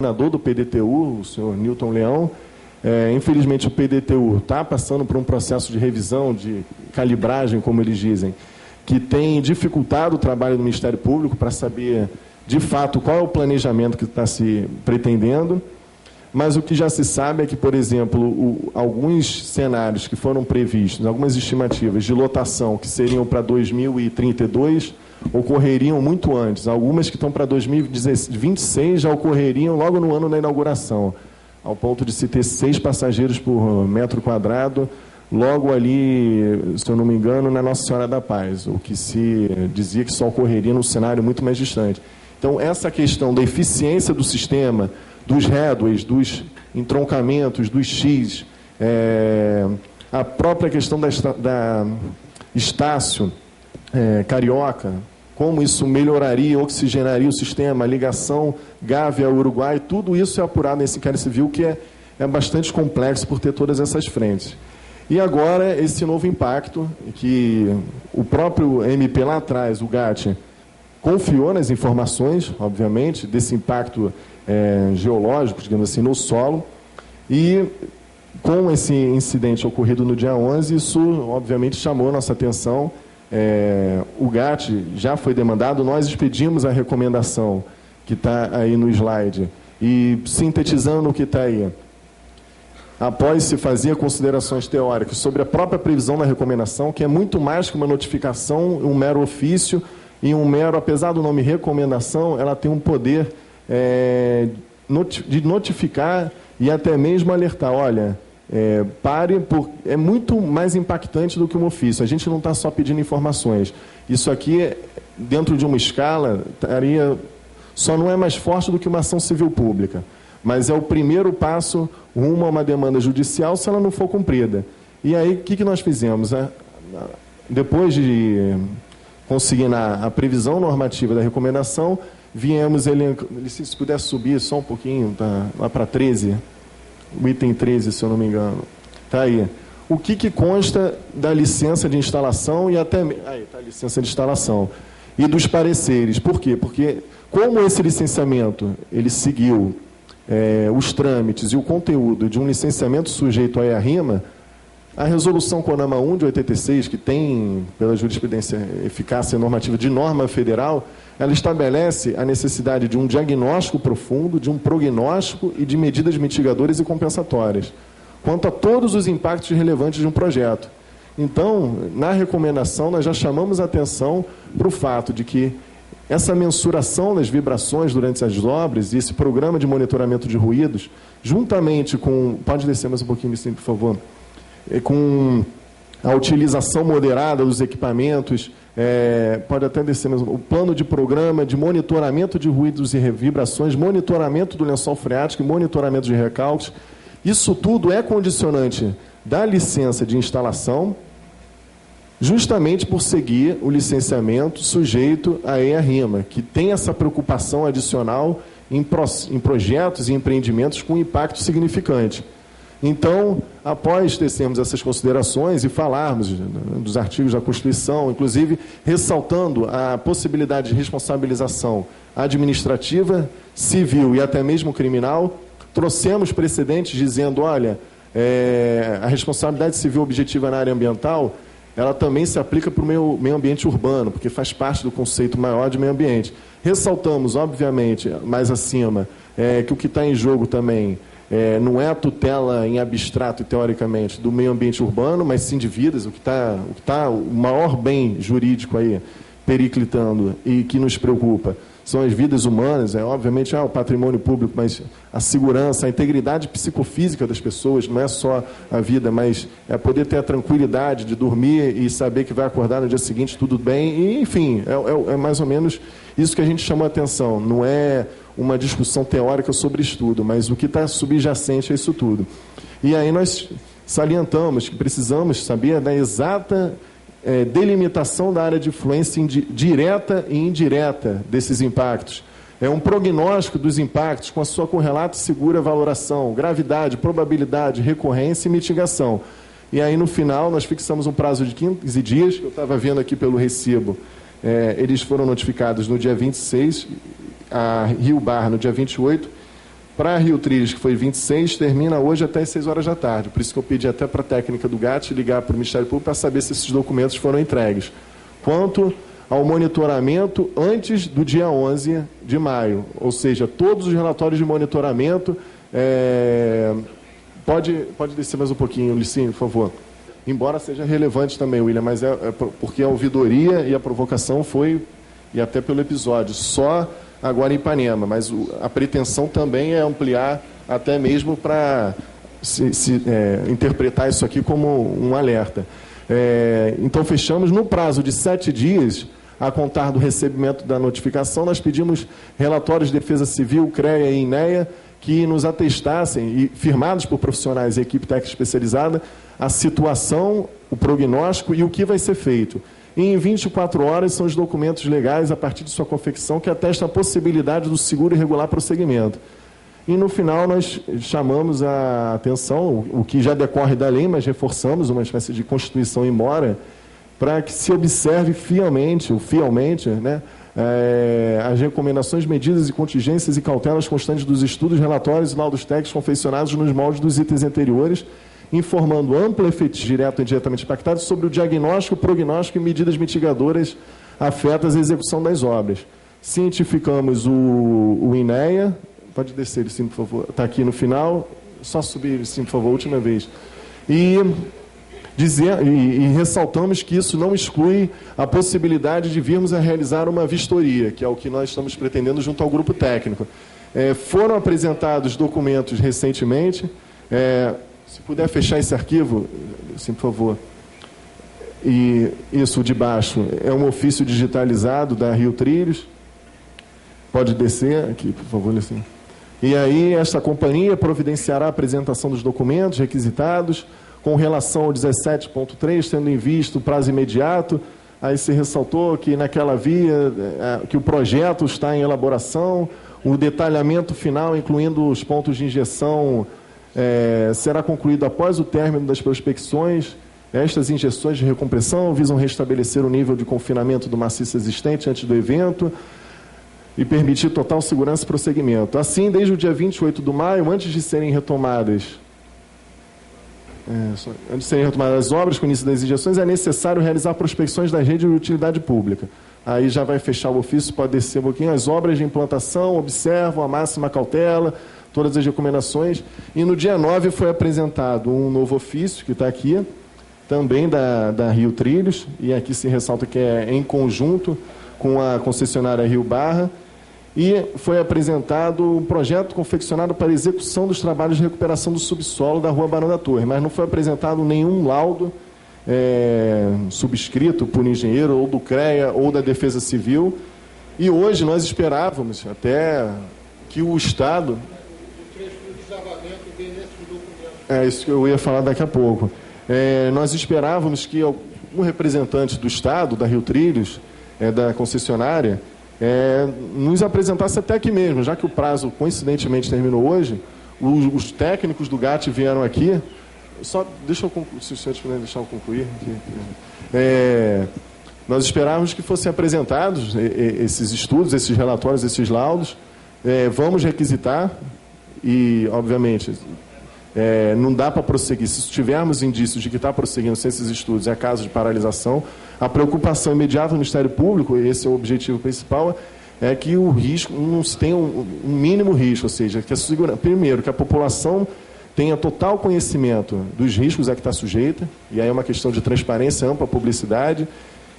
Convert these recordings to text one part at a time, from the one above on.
coordenador do PDTU, o senhor Newton Leão. Infelizmente, o PDTU está passando por um processo de revisão, de calibragem, como eles dizem, que tem dificultado o trabalho do Ministério Público para saber, de fato, qual é o planejamento que está se pretendendo. Mas o que já se sabe é que, por exemplo, alguns cenários que foram previstos, algumas estimativas de lotação que seriam para 2032, ocorreriam muito antes. Algumas que estão para 2026 já ocorreriam logo no ano da inauguração, ao ponto de se ter 6 passageiros por metro quadrado, logo ali, se eu não me engano, na Nossa Senhora da Paz, o que se dizia que só ocorreria num cenário muito mais distante. Então, essa questão da eficiência do sistema, dos headways, dos entroncamentos, dos X, a própria questão da Estácio, Carioca, como isso melhoraria, oxigenaria o sistema, a ligação Gávea-Uruguai, tudo isso é apurado nesse inquérito civil, que é bastante complexo por ter todas essas frentes. E agora, esse novo impacto, que o próprio MP lá atrás, o GAT, confiou nas informações, obviamente, desse impacto geológico, digamos assim, no solo, e com esse incidente ocorrido no dia 11, isso, obviamente, chamou nossa atenção. O GAT já foi demandado, nós expedimos a recomendação que está aí no slide, e sintetizando o que está aí, após se fazer considerações teóricas sobre a própria previsão da recomendação, que é muito mais que uma notificação, um mero ofício, e um mero, apesar do nome recomendação, ela tem um poder de notificar e até mesmo alertar, olha, pare, é muito mais impactante do que um ofício. A gente não está só pedindo informações. Isso aqui, dentro de uma escala, só não é mais forte do que uma ação civil pública, mas é o primeiro passo rumo a uma demanda judicial se ela não for cumprida. E aí, o que nós fizemos? Depois de consignar a previsão normativa da recomendação, viemos, se puder subir só um pouquinho, tá, lá para 13, o item 13, se eu não me engano. Está aí. O que consta da licença de instalação e até... Aí, está a licença de instalação. E dos pareceres. Por quê? Porque, como esse licenciamento ele seguiu os trâmites e o conteúdo de um licenciamento sujeito à EARIMA, a resolução CONAMA 1 de 86, que tem, pela jurisprudência, eficácia normativa de norma federal, ela estabelece a necessidade de um diagnóstico profundo, de um prognóstico e de medidas mitigadoras e compensatórias, quanto a todos os impactos relevantes de um projeto. Então, na recomendação, nós já chamamos a atenção para o fato de que essa mensuração das vibrações durante as obras e esse programa de monitoramento de ruídos, juntamente com... Pode descer mais um pouquinho, Vicente, por favor. Com a utilização moderada dos equipamentos, pode até descer mesmo, o plano de programa de monitoramento de ruídos e vibrações, monitoramento do lençol freático e monitoramento de recalques, isso tudo é condicionante da licença de instalação, justamente por seguir o licenciamento sujeito à EARIMA, que tem essa preocupação adicional em projetos e empreendimentos com impacto significante. Então, após tecermos essas considerações e falarmos dos artigos da Constituição, inclusive ressaltando a possibilidade de responsabilização administrativa, civil e até mesmo criminal, trouxemos precedentes dizendo, olha, a responsabilidade civil objetiva na área ambiental, ela também se aplica para o meio ambiente urbano, porque faz parte do conceito maior de meio ambiente. Ressaltamos, obviamente, mais acima, que o que está em jogo também não é a tutela em abstrato e teoricamente do meio ambiente urbano, mas sim de vidas, o maior bem jurídico aí periclitando e que nos preocupa são as vidas humanas, obviamente o patrimônio público, mas a segurança, a integridade psicofísica das pessoas, não é só a vida, mas é poder ter a tranquilidade de dormir e saber que vai acordar no dia seguinte tudo bem, e, enfim, é mais ou menos isso que a gente chamou a atenção, não é uma discussão teórica sobre estudo, mas o que está subjacente a isso tudo. E aí nós salientamos que precisamos saber da exata delimitação da área de influência direta e indireta desses impactos. É um prognóstico dos impactos com a sua correlata e segura valoração, gravidade, probabilidade, recorrência e mitigação. E aí, no final, nós fixamos um prazo de 15 dias, que eu estava vendo aqui pelo recibo, eles foram notificados no dia 26, a Rio Bar no dia 28, Para Rio Trilhos, que foi 26, termina hoje até as 6 horas da tarde. Por isso que eu pedi até para a técnica do GAT ligar para o Ministério Público para saber se esses documentos foram entregues. Quanto ao monitoramento antes do dia 11 de maio, ou seja, todos os relatórios de monitoramento... Pode descer mais um pouquinho, Licínio, por favor. Embora seja relevante também, William, mas porque a ouvidoria e a provocação foi, e até pelo episódio, só agora em Ipanema, mas a pretensão também é ampliar até mesmo para interpretar isso aqui como um alerta. Então, fechamos no prazo de 7 dias, a contar do recebimento da notificação, nós pedimos relatórios de Defesa Civil, CREA e INEA, que nos atestassem, e firmados por profissionais e equipe técnica especializada, a situação, o prognóstico e o que vai ser feito. E em 24 horas são os documentos legais, a partir de sua confecção, que atestam a possibilidade do seguro e regular prosseguimento. E no final nós chamamos a atenção, o que já decorre da lei, mas reforçamos uma espécie de constituição in mora, para que se observe fielmente, né, as recomendações, medidas e contingências e cautelas constantes dos estudos, relatórios e laudos técnicos confeccionados nos moldes dos itens anteriores, informando amplo efeito direto e indiretamente impactados sobre o diagnóstico, prognóstico e medidas mitigadoras afetas à execução das obras. Cientificamos o INEA, pode descer, sim, por favor, está aqui no final, só subir, sim, por favor, última vez. E ressaltamos que isso não exclui a possibilidade de virmos a realizar uma vistoria, que é o que nós estamos pretendendo junto ao grupo técnico. Foram apresentados documentos recentemente, se puder fechar esse arquivo, sim, por favor. E isso de baixo é um ofício digitalizado da Rio Trilhos. Pode descer aqui, por favor, assim. E aí esta companhia providenciará a apresentação dos documentos requisitados, com relação ao 17.3, tendo em vista o prazo imediato. Aí se ressaltou que naquela via, que o projeto está em elaboração, o detalhamento final, incluindo os pontos de injeção, será concluído após o término das prospecções. Estas injeções de recompressão visam restabelecer o nível de confinamento do maciço existente antes do evento e permitir total segurança e prosseguimento. Assim, desde o dia 28 de maio, antes de serem retomadas as obras com início das injeções, é necessário realizar prospecções da rede de utilidade pública. Aí já vai fechar o ofício, pode descer um pouquinho. As obras de implantação observam a máxima cautela, todas as recomendações. E no dia 9 foi apresentado um novo ofício, que está aqui, também da Rio Trilhos, e aqui se ressalta que é em conjunto com a concessionária Rio Barra, e foi apresentado um projeto confeccionado para execução dos trabalhos de recuperação do subsolo da Rua Barão da Torre, mas não foi apresentado nenhum laudo subscrito por engenheiro, ou do CREA, ou da Defesa Civil, e hoje nós esperávamos até que o Estado... isso que eu ia falar daqui a pouco. Nós esperávamos que algum representante do Estado, da Rio Trilhos, da concessionária, nos apresentasse até aqui mesmo, já que o prazo coincidentemente terminou hoje. Os técnicos do GAT vieram aqui. Só deixa eu concluir, se os senhores puderem deixar eu concluir. Nós esperávamos que fossem apresentados esses estudos, esses relatórios, esses laudos. Vamos requisitar e, obviamente, não dá para prosseguir. Se tivermos indícios de que está prosseguindo sem esses estudos, é caso de paralisação. A preocupação imediata do Ministério Público, e esse é o objetivo principal, é que o risco não se tenha um mínimo risco, ou seja, que primeiro, que a população tenha total conhecimento dos riscos a que está sujeita, e aí é uma questão de transparência, ampla publicidade,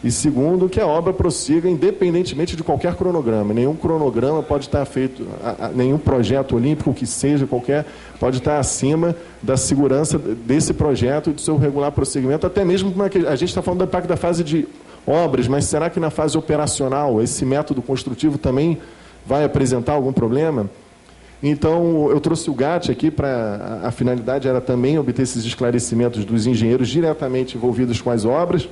e segundo, que a obra prossiga independentemente de qualquer cronograma. Nenhum cronograma pode estar feito, nenhum projeto olímpico que seja, qualquer, pode estar acima da segurança desse projeto e do seu regular prosseguimento, até mesmo a gente está falando da fase de obras, mas será que na fase operacional esse método construtivo também vai apresentar algum problema? Então, eu trouxe o GAT aqui para... A finalidade era também obter esses esclarecimentos dos engenheiros diretamente envolvidos com as obras.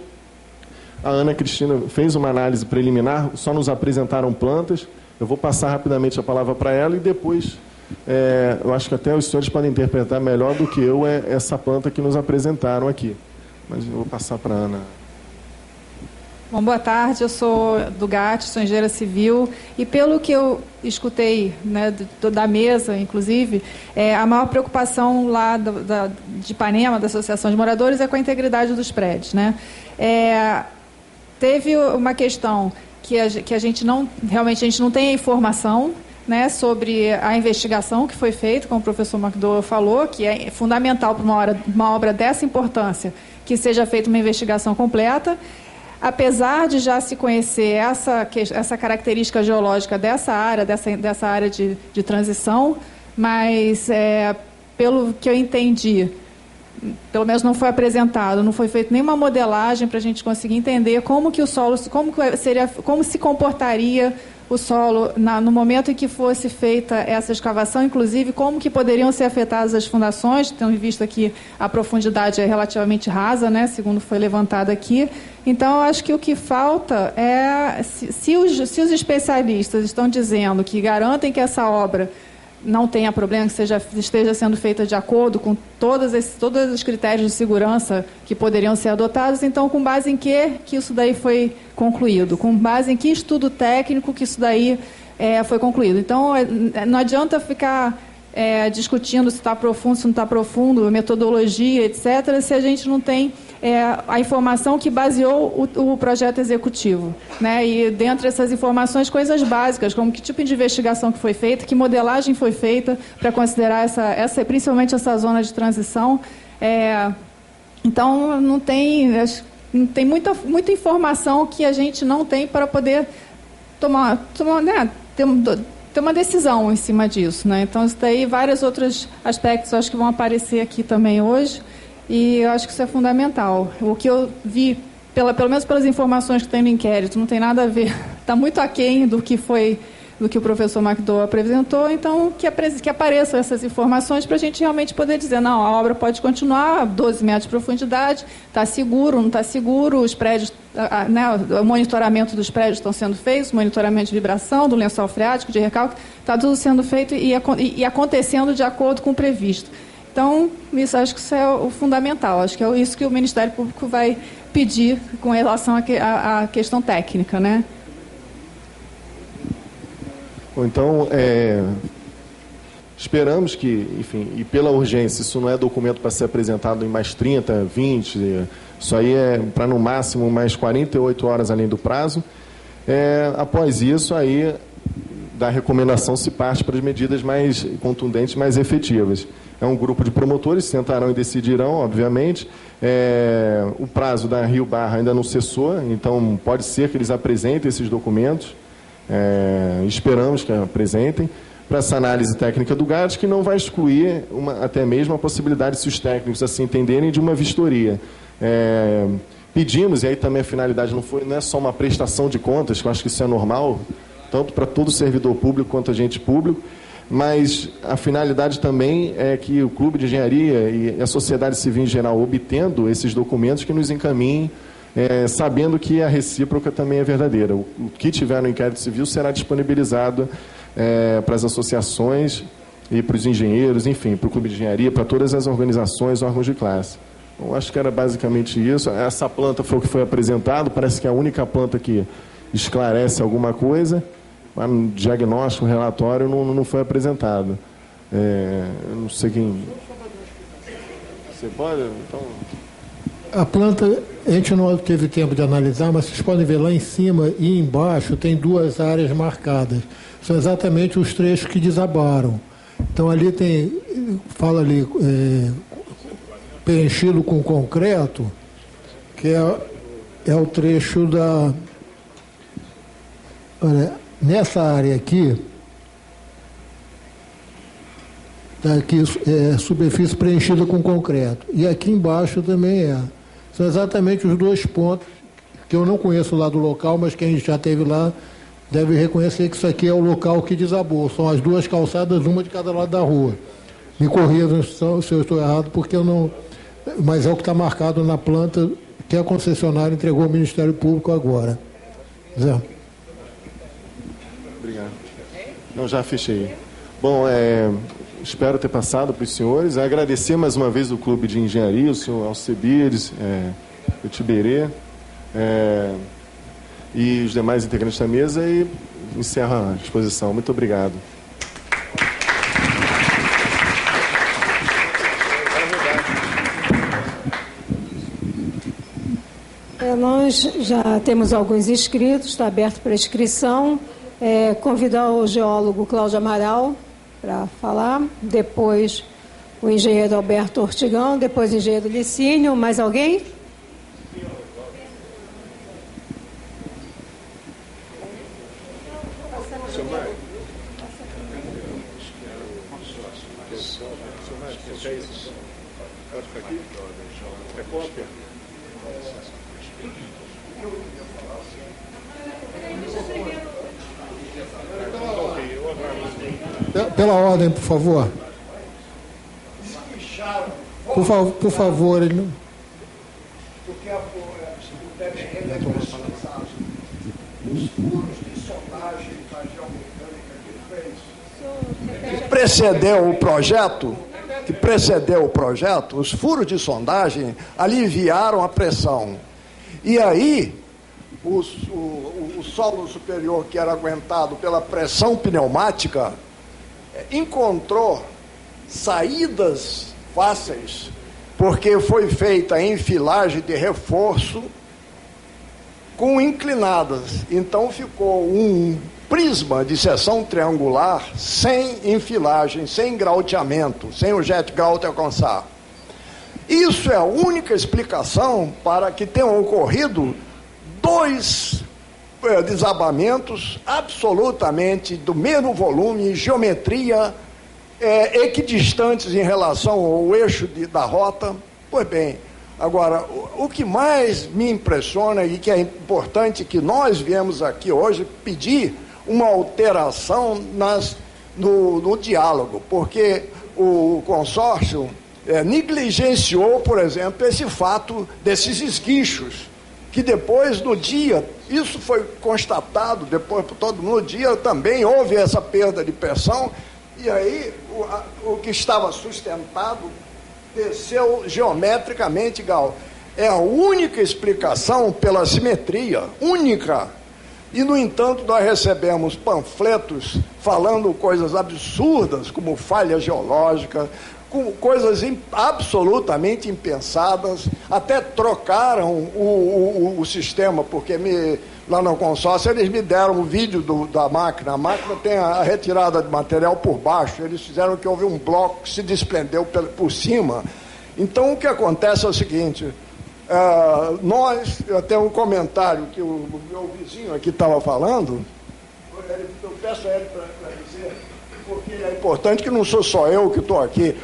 A Ana Cristina fez uma análise preliminar, só nos apresentaram plantas. Eu vou passar rapidamente a palavra para ela e depois, eu acho que até os senhores podem interpretar melhor do que eu essa planta que nos apresentaram aqui. Mas eu vou passar para a Ana. Bom, boa tarde, eu sou do GAT, sou engenheira civil, e pelo que eu escutei, né, da mesa, inclusive, a maior preocupação lá de Ipanema, da Associação de Moradores, é com a integridade dos prédios, né? Teve uma questão que a gente não, realmente a gente não tem a informação, né, sobre a investigação que foi feita, como o professor McDowell falou, que é fundamental para uma obra dessa importância, que seja feita uma investigação completa. Apesar de já se conhecer essa característica geológica dessa área de transição, mas, pelo que eu entendi, pelo menos não foi apresentado, não foi feita nenhuma modelagem para a gente conseguir entender como que o solo, como se comportaria o solo no momento em que fosse feita essa escavação, inclusive como que poderiam ser afetadas as fundações, tendo visto aqui a profundidade é relativamente rasa, né, segundo foi levantado aqui. Então, eu acho que o que falta é, se os especialistas estão dizendo que garantem que essa obra não tenha problema, que esteja sendo feita de acordo com todos os critérios de segurança que poderiam ser adotados, então, com base em que isso daí foi concluído? Com base em que estudo técnico que isso daí foi concluído? Então, não adianta ficar discutindo se está profundo, se não está profundo, metodologia, etc., se a gente não tem a informação que baseou o projeto executivo, né? E dentro dessas informações, coisas básicas, como que tipo de investigação que foi feita, que modelagem foi feita para considerar principalmente essa zona de transição. Então, não tem muita informação que a gente não tem para poder ter uma decisão em cima disso, né? Então, isso daí, vários outros aspectos, acho que vão aparecer aqui também hoje, e eu acho que isso é fundamental. O que eu vi, pelo menos pelas informações que tem no inquérito, não tem nada a ver, está muito aquém do que o professor McDowell apresentou, então que apareçam essas informações para a gente realmente poder dizer, não, a obra pode continuar a 12 metros de profundidade, está seguro, não está seguro, os prédios, o monitoramento dos prédios estão sendo feitos, monitoramento de vibração, do lençol freático, de recalque, está tudo sendo feito e acontecendo de acordo com o previsto. Então, acho que isso é o fundamental, acho que é isso que o Ministério Público vai pedir com relação à questão técnica, né? Então, esperamos que, enfim, e pela urgência, isso não é documento para ser apresentado em mais 30, 20, isso aí é para no máximo mais 48 horas além do prazo. Após isso, aí da recomendação se parte para as medidas mais contundentes, mais efetivas. É um grupo de promotores, sentarão e decidirão, obviamente. O prazo da Rio Barra ainda não cessou, então pode ser que eles apresentem esses documentos. Esperamos que apresentem para essa análise técnica do GAT, que não vai excluir até mesmo a possibilidade, se os técnicos assim entenderem, de uma vistoria. Pedimos, e aí também a finalidade não é só uma prestação de contas, que eu acho que isso é normal, tanto para todo servidor público quanto agente público, mas a finalidade também é que o Clube de Engenharia e a sociedade civil em geral, obtendo esses documentos, que nos encaminhem, sabendo que a recíproca também é verdadeira. O que tiver no inquérito civil será disponibilizado para as associações e para os engenheiros, enfim, para o Clube de Engenharia, para todas as organizações, órgãos de classe. Então, acho que era basicamente isso. Essa planta foi o que foi apresentado, parece que é a única planta que esclarece alguma coisa, mas no diagnóstico, relatório, não foi apresentado. Eu não sei quem... Você pode? Então... A planta, a gente não teve tempo de analisar, mas vocês podem ver lá em cima e embaixo tem duas áreas marcadas. São exatamente os trechos que desabaram. Então ali fala ali, preenchido com concreto, que é o trecho da... Olha, nessa área aqui, está aqui superfície preenchida com concreto. E aqui embaixo também São exatamente os dois pontos que eu não conheço lá do local, mas quem já esteve lá deve reconhecer que isso aqui é o local que desabou. São as duas calçadas, uma de cada lado da rua. Me corrijam se eu estou errado, porque eu não... Mas é o que está marcado na planta que a concessionária entregou ao Ministério Público agora. Zé. Obrigado. Não, já fechei. Bom, espero ter passado para os senhores. Agradecer mais uma vez o Clube de Engenharia, o senhor Alcebiades, o Tiberê. e os demais integrantes da mesa e encerro a exposição. Muito obrigado. Nós já temos alguns inscritos, está aberto para inscrição. Convidar o geólogo Cláudio Amaral para falar, depois o engenheiro Alberto Ortigão, depois o engenheiro Licínio. Mais alguém? Pela ordem, por favor. Por favor, ele não... Porque o TBR é precisado. Os furos de sondagem da geomecânica que precedeu o projeto, os furos de sondagem aliviaram a pressão. E aí, o solo superior, que era aguentado pela pressão pneumática, encontrou saídas fáceis, porque foi feita a enfilagem de reforço com inclinadas. Então ficou um prisma de seção triangular sem enfilagem, sem grauteamento, sem o jet grout alcançar. Isso é a única explicação para que tenham ocorrido 2 desabamentos absolutamente do mesmo volume e geometria equidistantes em relação ao eixo da rota. Pois bem, agora, o que mais me impressiona e que é importante que nós viemos aqui hoje pedir uma alteração no diálogo, porque o consórcio negligenciou, por exemplo, esse fato desses esguichos, que depois, no dia, isso foi constatado depois por todo mundo, no dia também houve essa perda de pressão, e aí o que estava sustentado desceu geometricamente, Gal. É a única explicação pela simetria, única. E, no entanto, nós recebemos panfletos falando coisas absurdas, como falha geológica, com coisas absolutamente impensadas, até trocaram o sistema, porque lá no consórcio eles me deram o vídeo da máquina. A máquina tem a retirada de material por baixo, eles fizeram que houve um bloco que se desprendeu por cima. Então o que acontece é o seguinte, eu tenho um comentário que o meu vizinho aqui estava falando, eu peço a ele para dizer, porque é importante que não sou só eu que estou aqui.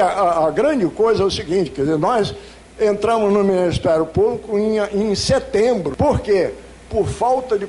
A grande coisa é o seguinte, quer dizer, nós entramos no Ministério Público em setembro. Por quê? Por falta de